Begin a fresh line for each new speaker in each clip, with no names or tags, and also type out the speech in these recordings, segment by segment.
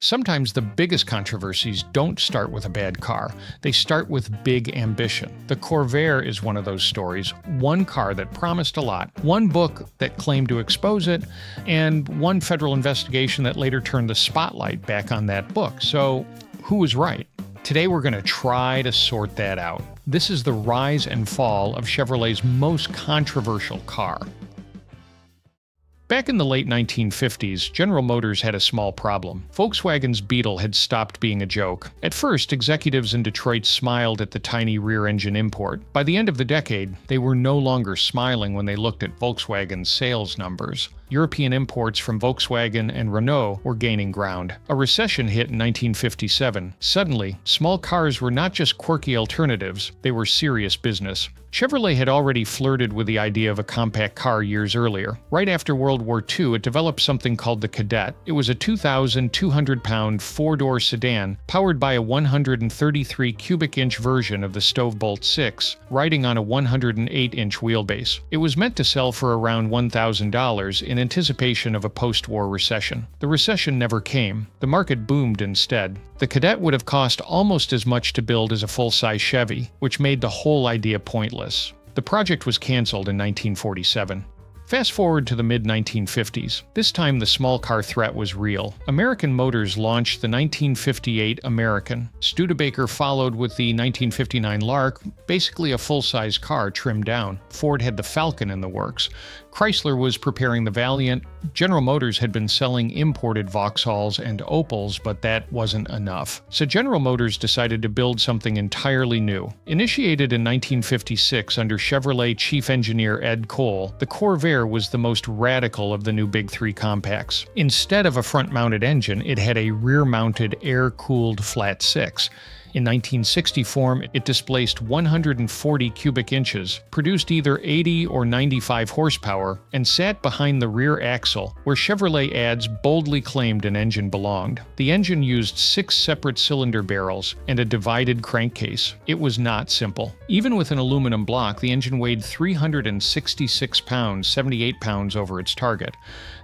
Sometimes the biggest controversies don't start with a bad car. They start with big ambition. The Corvair is one of those stories. One car that promised a lot, one book that claimed to expose it, and one federal investigation that later turned the spotlight back on that book. So, who was right? Today we're going to try to sort that out. This is the rise and fall of Chevrolet's most controversial car. Back in the late 1950s, General Motors had a small problem. Volkswagen's Beetle had stopped being a joke. At first, executives in Detroit smiled at the tiny rear-engine import. By the end of the decade, they were no longer smiling when they looked at Volkswagen's sales numbers. European imports from Volkswagen and Renault were gaining ground. A recession hit in 1957. Suddenly, small cars were not just quirky alternatives, they were serious business. Chevrolet had already flirted with the idea of a compact car years earlier. Right after World War II, it developed something called the Cadet. It was a 2,200-pound four-door sedan powered by a 133 cubic inch version of the Stovebolt 6, riding on a 108-inch wheelbase. It was meant to sell for around $1,000 in anticipation of a post-war recession. The recession never came. The market boomed instead. The Cadet would have cost almost as much to build as a full-size Chevy, which made the whole idea pointless. The project was canceled in 1947. Fast forward to the mid-1950s. This time the small car threat was real. American Motors launched the 1958 American. Studebaker followed with the 1959 Lark, basically a full-size car trimmed down. Ford had the Falcon in the works. Chrysler was preparing the Valiant. General Motors had been selling imported Vauxhalls and Opels, but that wasn't enough. So General Motors decided to build something entirely new. Initiated in 1956 under Chevrolet chief engineer Ed Cole, the Corvair was the most radical of the new Big Three compacts. Instead of a front-mounted engine, it had a rear-mounted air-cooled flat six. In 1964, it displaced 140 cubic inches, produced either 80 or 95 horsepower, and sat behind the rear axle, where Chevrolet ads boldly claimed an engine belonged. The engine used 6 separate cylinder barrels and a divided crankcase. It was not simple. Even with an aluminum block, the engine weighed 366 pounds, 78 pounds over its target.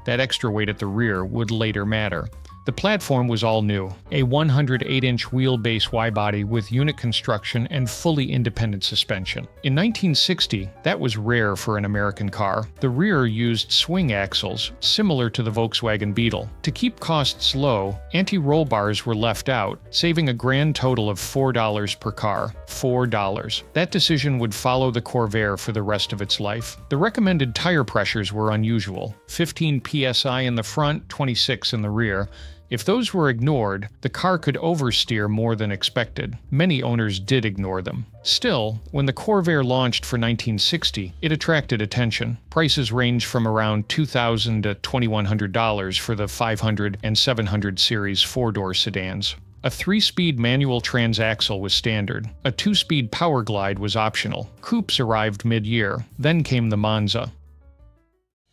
That extra weight at the rear would later matter. The platform was all new, a 108-inch wheelbase Y-body with unit construction and fully independent suspension. In 1960, that was rare for an American car. The rear used swing axles, similar to the Volkswagen Beetle. To keep costs low, anti-roll bars were left out, saving a grand total of $4 per car. $4. That decision would follow the Corvair for the rest of its life. The recommended tire pressures were unusual, 15 psi in the front, 26 in the rear. If those were ignored, the car could oversteer more than expected. Many owners did ignore them. Still, when the Corvair launched for 1960, it attracted attention. Prices ranged from around $2,000 to $2,100 for the 500 and 700 series four-door sedans. A 3-speed manual transaxle was standard. A 2-speed power glide was optional. Coupes arrived mid-year. Then came the Monza.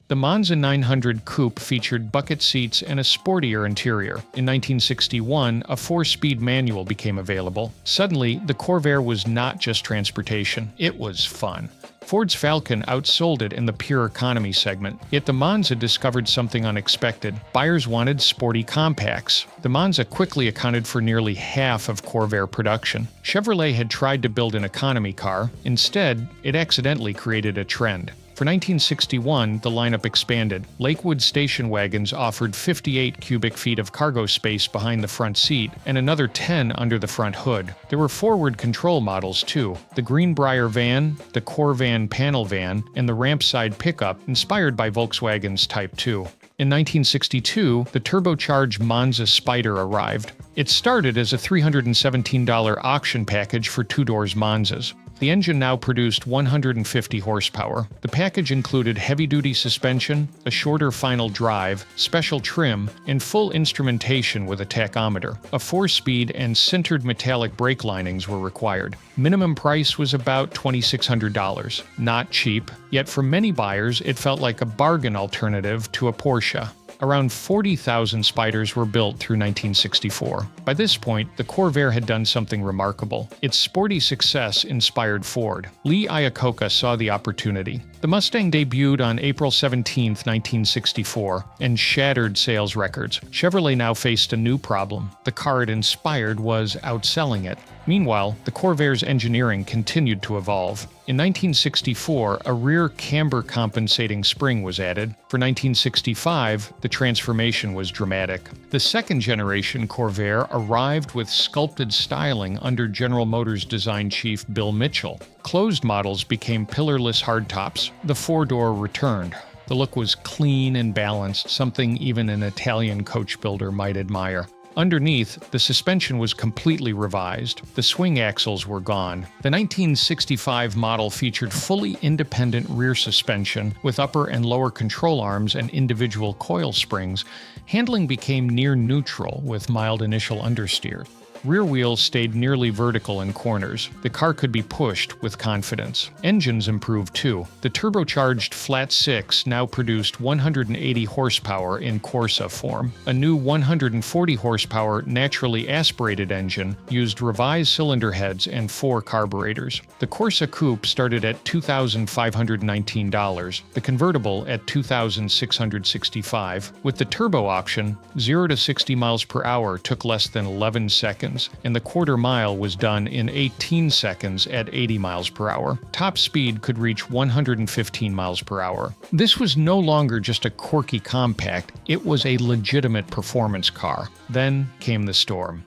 The Monza 900 Coupe featured bucket seats and a sportier interior. In 1961, a 4-speed manual became available. Suddenly, the Corvair was not just transportation, it was fun. Ford's Falcon outsold it in the pure economy segment, yet the Monza discovered something unexpected. Buyers wanted sporty compacts. The Monza quickly accounted for nearly half of Corvair production. Chevrolet had tried to build an economy car. Instead, it accidentally created a trend. For 1961, the lineup expanded. Lakewood station wagons offered 58 cubic feet of cargo space behind the front seat and another 10 under the front hood. There were forward control models too. The Greenbrier van, the Corvan panel van, and the ramp side pickup, inspired by Volkswagen's Type 2. In 1962, the turbocharged Monza Spyder arrived. It started as a $317 auction package for two-doors Monzas. The engine now produced 150 horsepower. The package included heavy-duty suspension, a shorter final drive, special trim, and full instrumentation with a tachometer. A 4-speed and sintered metallic brake linings were required. Minimum price was about $2,600. Not cheap, yet for many buyers it felt like a bargain alternative to a Porsche. Around 40,000 Spyders were built through 1964. By this point, the Corvair had done something remarkable. Its sporty success inspired Ford. Lee Iacocca saw the opportunity. The Mustang debuted on April 17, 1964, and shattered sales records. Chevrolet now faced a new problem. The car it inspired was outselling it. Meanwhile, the Corvair's engineering continued to evolve. In 1964, a rear camber compensating spring was added. For 1965, the transformation was dramatic. The second-generation Corvair arrived with sculpted styling under General Motors design chief Bill Mitchell. Closed models became pillarless hardtops. The four-door returned. The look was clean and balanced, something even an Italian coach builder might admire. Underneath, the suspension was completely revised. The swing axles were gone. The 1965 model featured fully independent rear suspension with upper and lower control arms and individual coil springs. Handling became near neutral with mild initial understeer. Rear wheels stayed nearly vertical in corners. The car could be pushed with confidence. Engines improved too. The turbocharged flat six now produced 180 horsepower in Corsa form. A new 140 horsepower naturally aspirated engine used revised cylinder heads and 4 carburetors. The Corsa Coupe started at $2,519, the convertible at $2,665. With the turbo option, 0 to 60 miles per hour took less than 11 seconds. And the quarter mile was done in 18 seconds at 80 miles per hour. Top speed could reach 115 miles per hour. This was no longer just a quirky compact, it was a legitimate performance car. Then came the storm.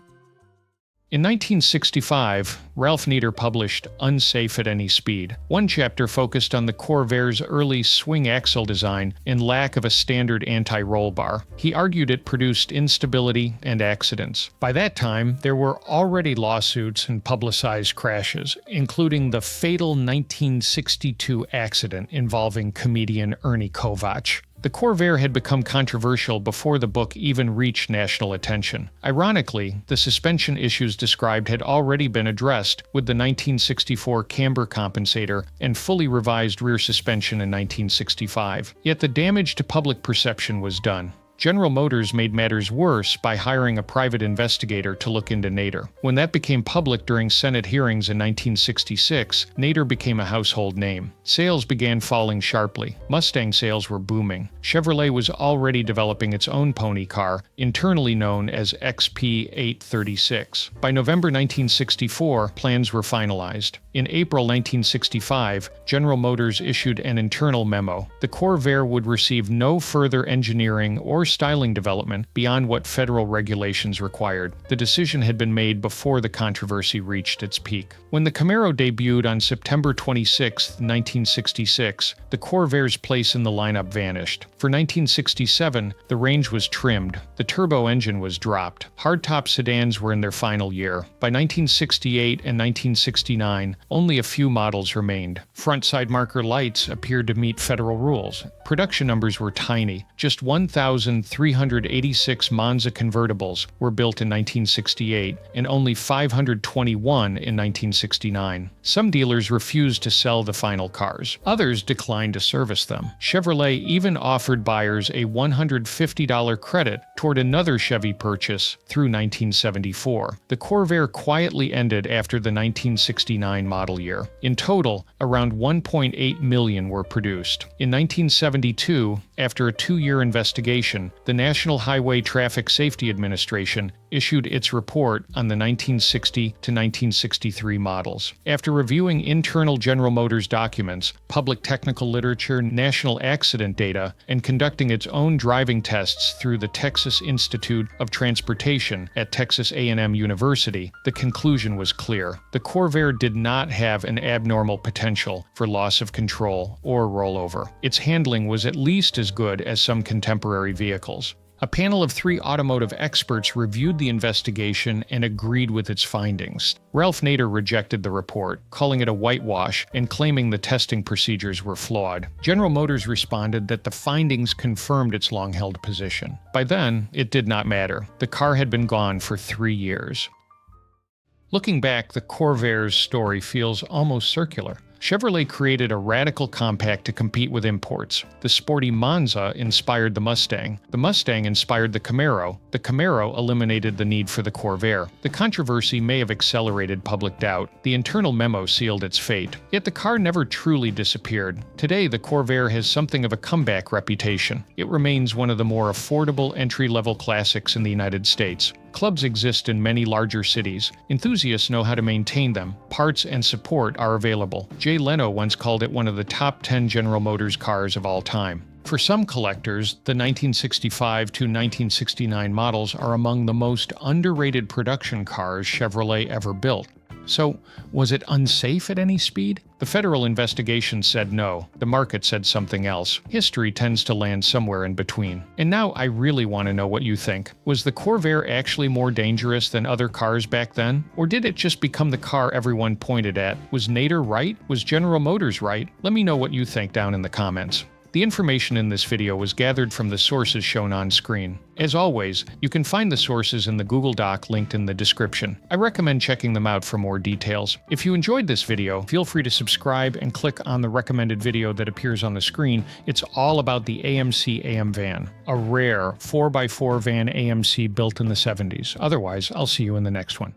In 1965, Ralph Nader published Unsafe at Any Speed. One chapter focused on the Corvair's early swing axle design and lack of a standard anti-roll bar. He argued it produced instability and accidents. By that time, there were already lawsuits and publicized crashes, including the fatal 1962 accident involving comedian Ernie Kovacs. The Corvair had become controversial before the book even reached national attention. Ironically, the suspension issues described had already been addressed with the 1964 camber compensator and fully revised rear suspension in 1965. Yet the damage to public perception was done. General Motors made matters worse by hiring a private investigator to look into Nader. When that became public during Senate hearings in 1966, Nader became a household name. Sales began falling sharply. Mustang sales were booming. Chevrolet was already developing its own pony car, internally known as XP836. By November 1964, plans were finalized. In April 1965, General Motors issued an internal memo. The Corvair would receive no further engineering or styling development beyond what federal regulations required. The decision had been made before the controversy reached its peak. When the Camaro debuted on September 26, 1966, the Corvair's place in the lineup vanished. For 1967, the range was trimmed. The turbo engine was dropped. Hardtop sedans were in their final year. By 1968 and 1969, only a few models remained. Front side marker lights appeared to meet federal rules. Production numbers were tiny. Just 1,386 Monza convertibles were built in 1968, and only 521 in 1969. Some dealers refused to sell the final cars. Others declined to service them. Chevrolet even offered buyers a $150 credit toward another Chevy purchase through 1974. The Corvair quietly ended after the 1969 model year. In total, around 1.8 million were produced. In 1972, after a 2-year investigation, the National Highway Traffic Safety Administration issued its report on the 1960 to 1963 models. After reviewing internal General Motors documents, public technical literature, national accident data, and conducting its own driving tests through the Texas Institute of Transportation at Texas A&M University, the conclusion was clear. The Corvair did not have an abnormal potential for loss of control or rollover. Its handling was at least as good as some contemporary vehicles. A panel of 3 automotive experts reviewed the investigation and agreed with its findings. Ralph Nader rejected the report, calling it a whitewash and claiming the testing procedures were flawed. General Motors responded that the findings confirmed its long-held position. By then, it did not matter. The car had been gone for 3 years. Looking back, the Corvair's story feels almost circular. Chevrolet created a radical compact to compete with imports. The sporty Monza inspired the Mustang inspired the Camaro eliminated the need for the Corvair. The controversy may have accelerated public doubt. The internal memo sealed its fate. Yet the car never truly disappeared. Today, the Corvair has something of a comeback reputation. It remains one of the more affordable entry-level classics in the United States. Clubs exist in many larger cities. Enthusiasts know how to maintain them. Parts and support are available. Jay Leno once called it one of the top 10 General Motors cars of all time. For some collectors, the 1965 to 1969 models are among the most underrated production cars Chevrolet ever built. So, was it unsafe at any speed? The federal investigation said no. The market said something else. History tends to land somewhere in between. And now I really want to know what you think. Was the Corvair actually more dangerous than other cars back then? Or did it just become the car everyone pointed at? Was Nader right? Was General Motors right? Let me know what you think down in the comments. The information in this video was gathered from the sources shown on screen. As always, you can find the sources in the Google Doc linked in the description. I recommend checking them out for more details. If you enjoyed this video, feel free to subscribe and click on the recommended video that appears on the screen. It's all about the AMC AM van, a rare 4x4 van AMC built in the 70s. Otherwise, I'll see you in the next one.